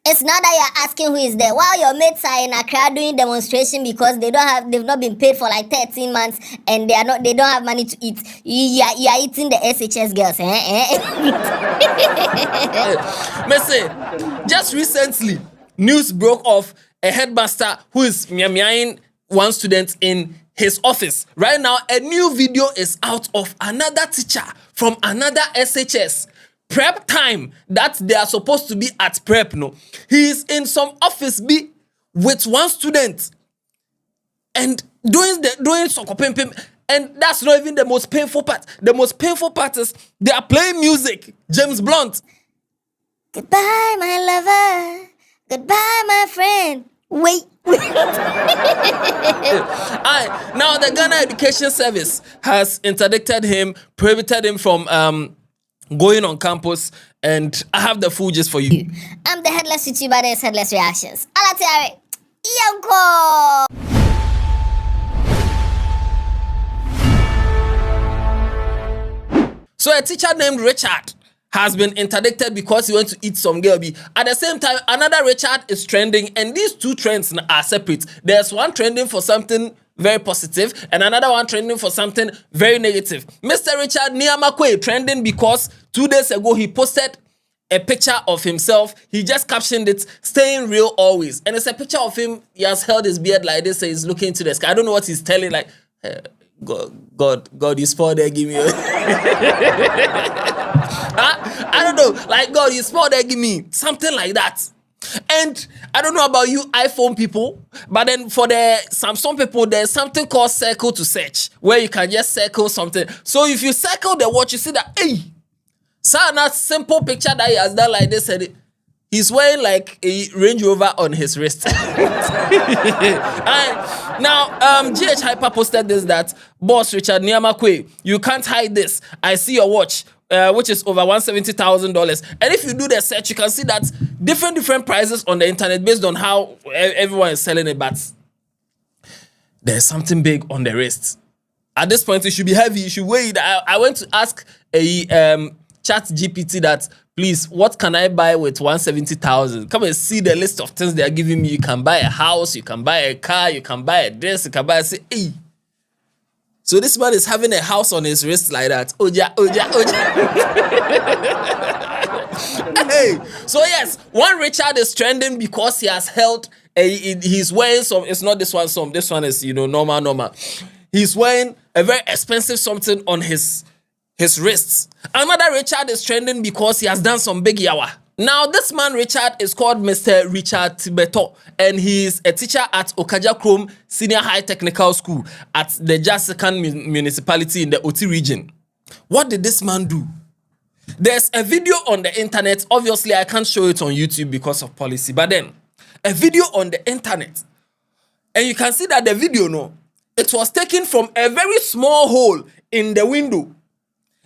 It's not that you're asking who is there. While your mates are in Accra doing demonstration because they've not been paid for like 13 months and they don't have money to eat. You are eating the SHS girls, Messi, just recently, news broke of a headmaster who is miamiaing one student in his office. Right now, a new video is out of another teacher from another SHS. Prep time that they are supposed to be at prep, no. He is in some office B with one student and doing soccer pim, and that's not even the most painful part. The most painful part is they are playing music. James Blunt. Goodbye, my lover. Goodbye, my friend. Wait. Now the Ghana Education Service has interdicted him, prohibited him from going on campus, and I have the full gist for you. I'm the Headless YouTuber, there's Headless Reactions. Alatiare, Yonko! So a teacher named Richard has been interdicted because he went to eat some girl B. At the same time, another Richard is trending, and these two trends are separate. There's one trending for something very positive and another one trending for something very negative. Mr. Richard Quaye trending because 2 days ago he posted a picture of himself. He just captioned it, "Staying real always." And it's a picture of him. He has held his beard like this and he's looking into the sky. I don't know what he's telling, like, God, you spoiled there, give me I don't know, like, God, you spoiled there, give me something like that. And I don't know about you iPhone people, but then for the Samsung people, there's something called circle to search, where you can just circle something. So if you circle the watch, you see that, hey, that simple picture that he has done like this, and he's wearing like a Range Rover on his wrist. Now, GH Hyper posted this, that, "Boss Richard Quaye, you can't hide this. I see your watch, which is over $170,000. And if you do the search, you can see that different prices on the internet based on how everyone is selling it. But there's something big on the wrist. At this point, it should be heavy. You should weigh it. I went to ask a chat GPT that, please, what can I buy with 170,000? Come and see the list of things they are giving me. You can buy a house, you can buy a car, you can buy a dress, you can buy hey. So this man is having a house on his wrist like that. Oja. Hey. So yes, one Richard is trending because he has held he's wearing some, it's not this one, this one is, normal. He's wearing a very expensive something on his wrists. Another Richard is trending because he has done some big YAWA. Now, this man, Richard, is called Mr. Richard Tibeto, and he's a teacher at Okadjakrom Senior High Technical School at the Jasikan municipality in the Oti region. What did this man do? There's a video on the internet. Obviously, I can't show it on YouTube because of policy, but then a video on the internet, and you can see that the video, it was taken from a very small hole in the window.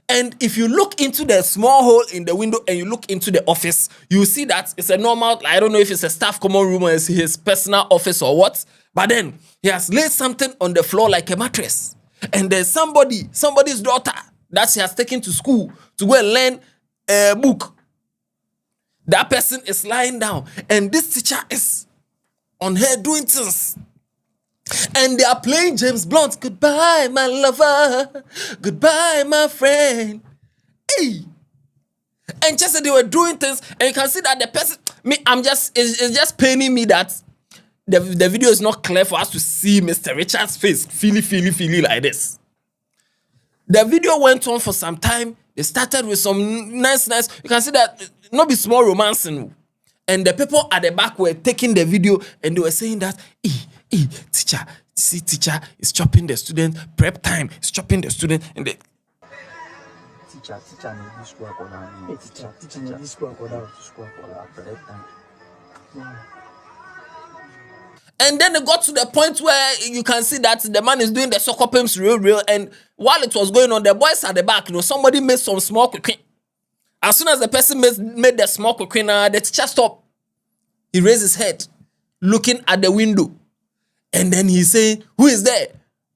And if you look into the small hole in the window and you look into the office, you see that it's a normal, I don't know if it's a staff common room or it's his personal office or what, but then he has laid something on the floor like a mattress. And there's somebody's daughter that she has taken to school to go and learn a book. That person is lying down and this teacher is on her doing things. And they are playing James Blunt, "Goodbye, my lover. Goodbye, my friend." Hey. And just as they were doing things, and you can see that the person, it's just paining me that the video is not clear for us to see Mr. Richard's face, feely like this. The video went on for some time. They started with some nice, you can see that not be small romancing. And the people at the back were taking the video and they were saying that, teacher is chopping the student, prep time is chopping the student, and the teacher need school prep time. And then it got to the point where you can see that the man is doing the soccer pimps real, and while it was going on, the boys at the back, somebody made some small quick. As soon as the person made the small quick, the teacher stopped. He raised his head, looking at the window. And then he say, "Who is there?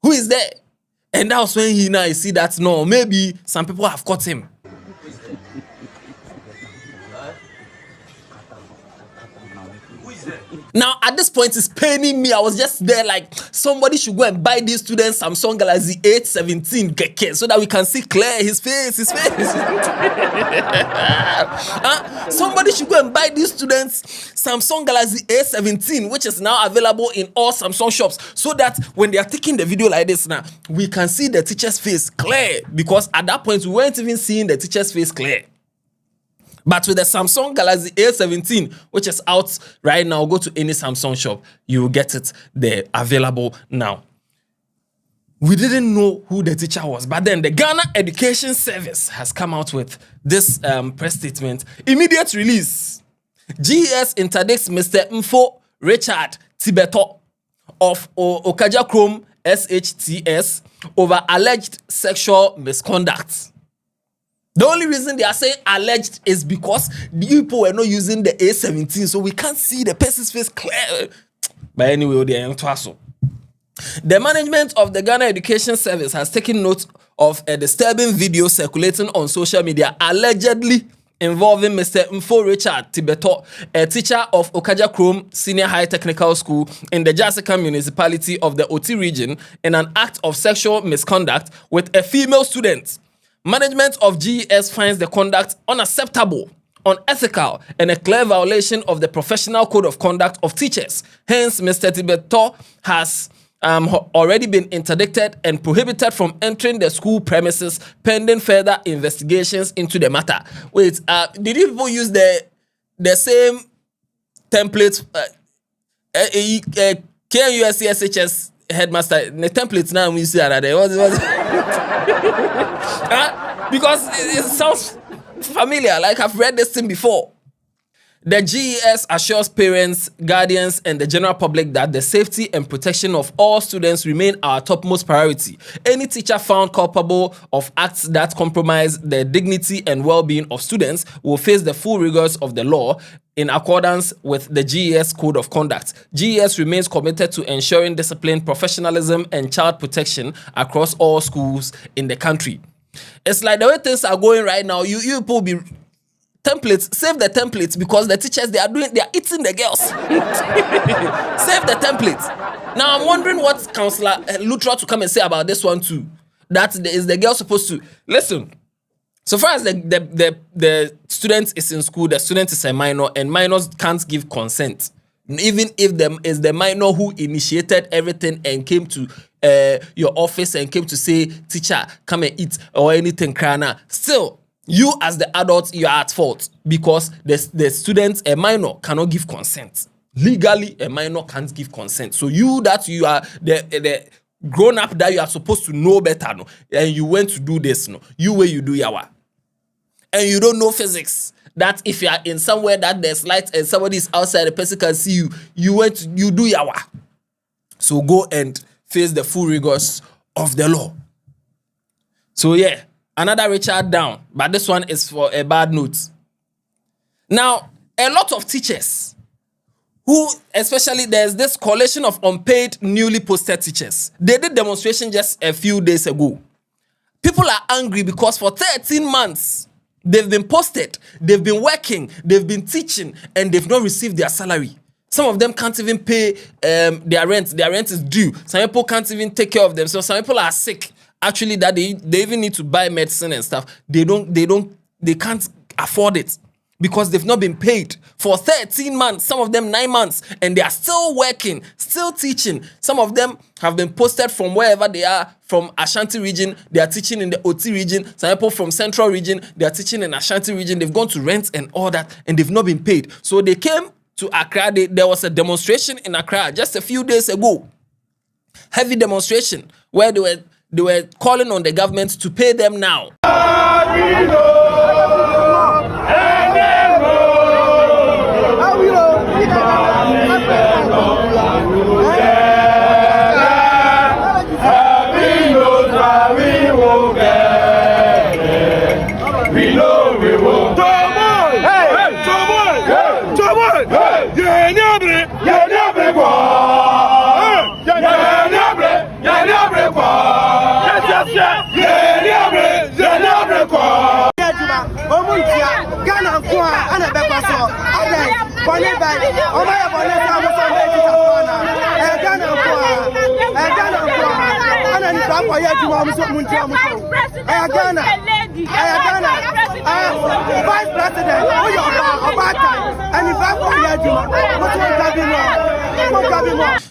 Who is there?" And that was when he now see that no, maybe some people have caught him. Now, at this point, it's paining me. I was just there like, somebody should go and buy these students Samsung Galaxy 817 keke so that we can see clear his face. Somebody should go and buy these students Samsung Galaxy A17, which is now available in all Samsung shops, so that when they are taking the video like this now, we can see the teacher's face clear, because at that point, we weren't even seeing the teacher's face clear. But with the Samsung Galaxy A17, which is out right now, go to any Samsung shop, you will get it there, available now. We didn't know who the teacher was, but then the Ghana Education Service has come out with this press statement. Immediate release. GES interdicts Mr. Mfo Richard Tibeto of Okadjakrom SHTS over alleged sexual misconduct. The only reason they are saying alleged is because the people were not using the A17, so we can't see the person's face clear. But anyway, they are to. The management of the Ghana Education Service has taken note of a disturbing video circulating on social media allegedly involving Mr. Mfo Richard Tibeto, a teacher of Okadjakrom Senior High Technical School in the Jasika municipality of the Oti region, in an act of sexual misconduct with a female student. Management of GES finds the conduct unacceptable, unethical, and a clear violation of the professional code of conduct of teachers. Hence, Mr. Tibeto has already been interdicted and prohibited from entering the school premises pending further investigations into the matter. Wait, did you people use the same template? KNUSC SHS headmaster, the templates now we see that there was because it sounds familiar, like I've read this thing before. The GES assures parents, guardians, and the general public that the safety and protection of all students remain our topmost priority. Any teacher found culpable of acts that compromise the dignity and well-being of students will face the full rigors of the law in accordance with the GES Code of Conduct. GES remains committed to ensuring discipline, professionalism, and child protection across all schools in the country. It's like the way things are going right now, you people be templates, save the templates, because the teachers, they are eating the girls. Save the templates. Now I'm wondering what Councillor Lutra to come and say about this one too. That is the girl supposed to listen. So far as the student is in school, the student is a minor, and minors can't give consent. Even if them is the minor who initiated everything and came to your office and came to say, teacher, come and eat or anything, Krana. Still, you as the adult, you are at fault, because the student, a minor, cannot give consent. Legally, a minor can't give consent. So you are the grown up that you are supposed to know better, no, and you went to do this, no, you way you do YAWA, and you don't know physics. That if you are in somewhere that there's light and somebody is outside, the person can see you, you do YAWA. So go and face the full rigors of the law. So yeah, another Richard down, but this one is for a bad note. Now, a lot of teachers who, especially there's this coalition of unpaid, newly posted teachers. They did demonstration just a few days ago. People are angry because for 13 months, they've been posted, they've been working, they've been teaching, and they've not received their salary. Some of them can't even pay their rent. Their rent is due. Some people can't even take care of themselves. Some people are sick. Actually, that they even need to buy medicine and stuff. They can't afford it because they've not been paid for 13 months, some of them 9 months, and they are still working, still teaching. Some of them have been posted from wherever they are, from Ashanti region, they are teaching in the Oti region. Some people from Central region, they are teaching in Ashanti region. They've gone to rent and all that, and they've not been paid. So they came to Accra. There was a demonstration in Accra just a few days ago. Heavy demonstration where they were calling on the government to pay them now. Vice President,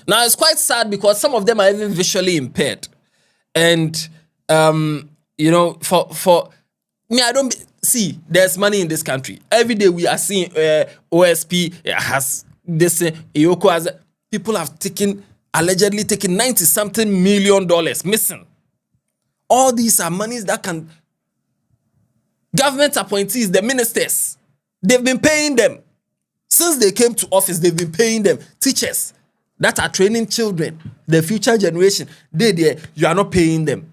now it's quite sad because some of them are even visually impaired, and you know, for me, I don't see there's money in this country. Every day we are seeing OSP has this Iyoko has people have allegedly taken $90-something million missing. All these are monies that can government appointees, the ministers, they've been paying them since they came to office. They've been paying them. Teachers that are training children, the future generation, you are not paying them.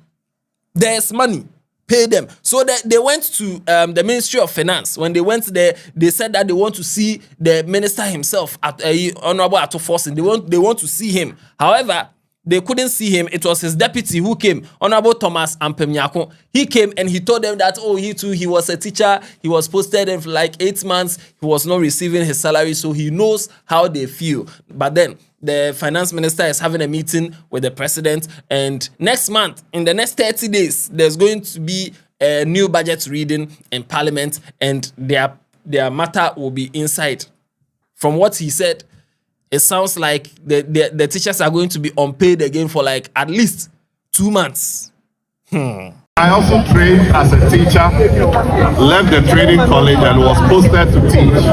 There's money, pay them. So they went to the Ministry of Finance. When they went there, they said that they want to see the minister himself, Honorable Ato Forson. They want to see him. However, they couldn't see him. It was his deputy who came, Honorable Thomas Ampemnyako. He came and he told them that, oh, he was a teacher. He was posted in for like 8 months. He was not receiving his salary, so he knows how they feel. But then the finance minister is having a meeting with the president, and next month, in the next 30 days, there's going to be a new budget reading in Parliament, and their matter will be inside. From what he said, it sounds like the teachers are going to be unpaid again for like at least 2 months. I also trained as a teacher, left the training college and was posted to teach.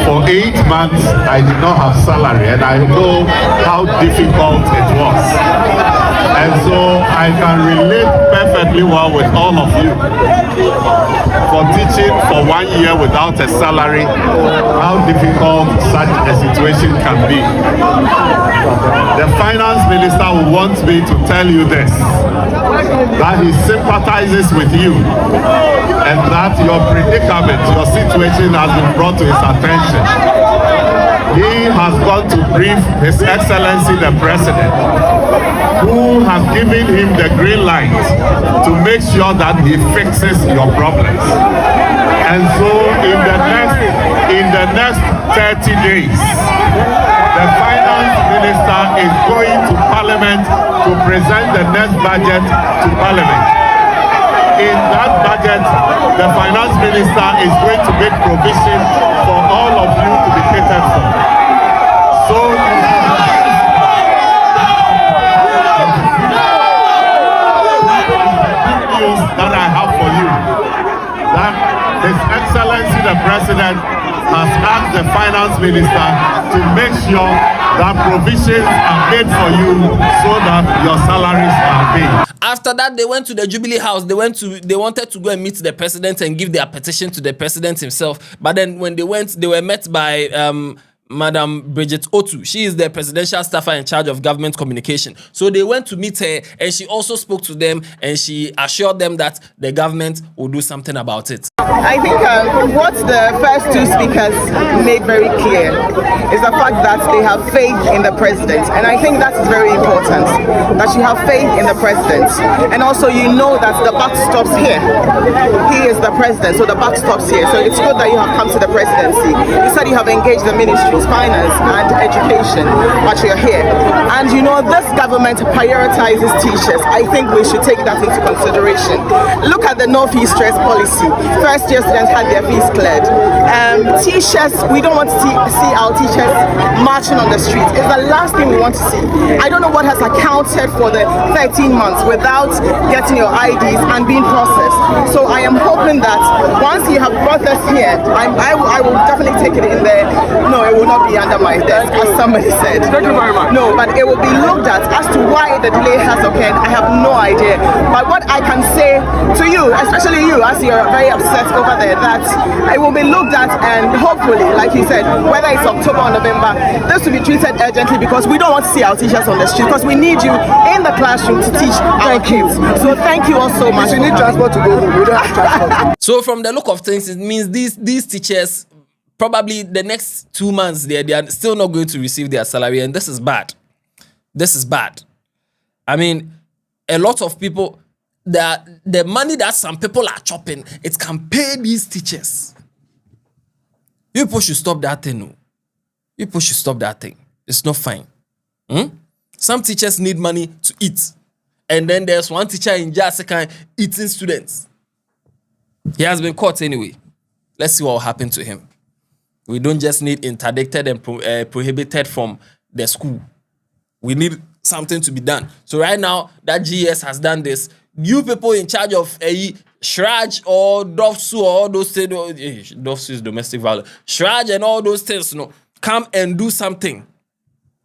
For 8 months, I did not have salary, and I know how difficult it was. And so I can relate perfectly well with all of you. For teaching for 1 year without a salary, how difficult such a situation can be. The finance minister wants me to tell you this, that he sympathizes with you and that your predicament, your situation has been brought to his attention. He has gone to brief His Excellency the President, who has given him the green light to make sure that he fixes your problems. And so in the next 30 days, the finance minister is going to Parliament to present the next budget to Parliament. In that budget, the finance minister is going to make provision for all of you to be catered for. So news that I have for you, that His Excellency the President has asked the finance minister to make sure that provisions are made for you so that your salaries are paid. After that, they went to the Jubilee House. They wanted to go and meet the president and give their petition to the president himself. But then when they went, they were met by Madam Bridget Otu. She is the presidential staffer in charge of government communication. So they went to meet her, and she also spoke to them, and she assured them that the government will do something about it. I think what the first two speakers made very clear is the fact that they have faith in the president, and I think that is very important, that you have faith in the president, and also you know that the buck stops here. He is the president, so the buck stops here. So it's good that you have come to the presidency. You said you have engaged the ministries, finance and education, but you're here. And you know this government prioritizes teachers. I think we should take that into consideration. Look at the no fee stress policy. First year students had their fees cleared. Teachers, we don't want to see our teachers marching on the streets. It's the last thing we want to see. I don't know what has accounted for the 13 months without getting your IDs and being processed. So I am hoping that once you have brought us here, I will definitely take it in there. No, it will not be under my desk, as somebody said. Thank you very much. No, but it will be looked at as to why the delay has occurred. I have no idea. But what I can say to you, especially you, as you're very upset over there, that it will be looked at, and hopefully, like you said, whether it's October or November, this will be treated urgently, because we don't want to see our teachers on the street, because we need you in the classroom to teach our kids. So thank you all so much. We need transport to go home. We don't have transport. So from the look of things, it means these teachers, probably the next 2 months, they are still not going to receive their salary, and this is bad. This is bad. I mean, a lot of people, the money that some people are chopping, it can pay these teachers. You people should stop that thing. No. You people should stop that thing. It's not fine. Some teachers need money to eat. And then there's one teacher in Jessica eating students. He has been caught anyway. Let's see what will happen to him. We don't just need interdicted and prohibited from the school. We need something to be done. So right now, that GS has done this. You people in charge of Shraj or Dofsu or all those things, Dofsu is domestic violence. Shraj and all those things, come and do something.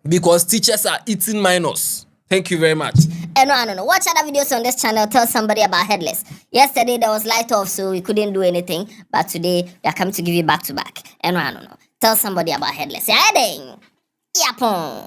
Because teachers are eating minors. Thank you very much. And no. Watch other videos on this channel. Tell somebody about Headless. Yesterday there was light off, so we couldn't do anything. But today we are coming to give you back to back. And no. Tell somebody about Headless. Yeah, ding. Yapon.